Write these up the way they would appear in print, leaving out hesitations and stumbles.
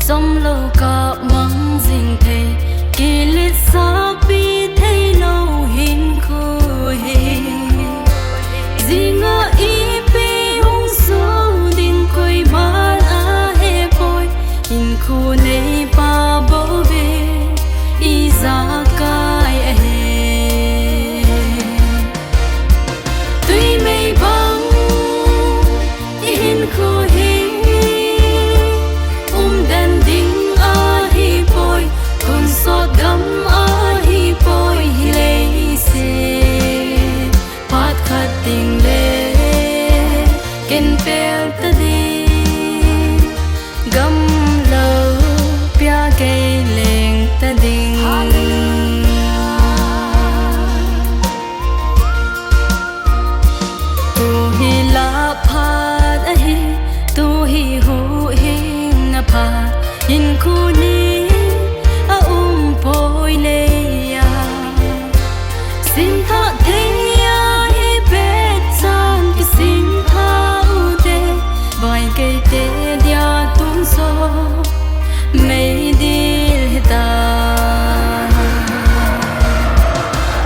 Dòng lâu cả măng dinh thề kỳ liệt xa bi thấy lâu hình khôi gì ngờ ý bi hung số đình quay bán á hê bôi hình khô này ba bố về ý ra cái tuy mây băng hình khô gam ahi poi hilei se pat khating le ken pel ta di gam lo pya ke leng ta ding tu hi la phat ahi tu hi hu hi na pha in khu ni poi le ya sin tha thei ya hi pe chan ki sin tha u te vai ke te dia tung so mei dil ta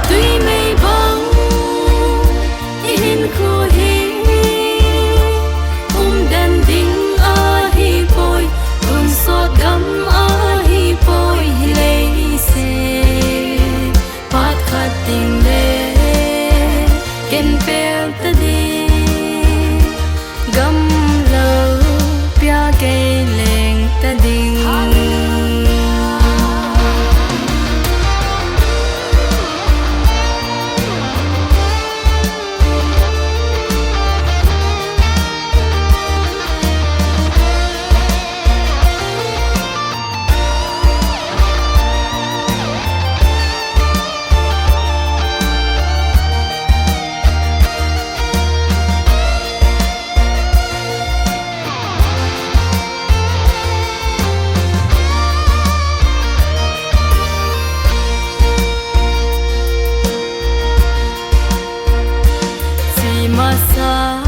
tui mei bang in khu hi dan ding a hi poi kun so gam a hi poi le pat khating le ken pel ta di gam lo pya ke leng ta ding masa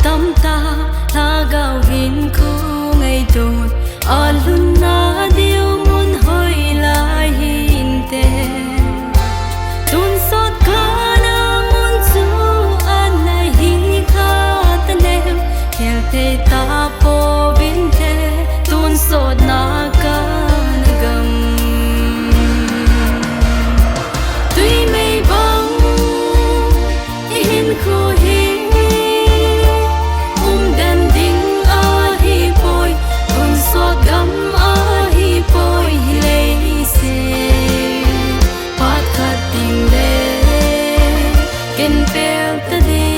tâm ta tha gạo hin khu ngày đồn alun na điêu muốn hồi lại hin te tun sot ka na muốn chu an na hi kha ta lem khel te ta po bin te tun sot na ka na gam tui mei bang hin khu ken pel ta di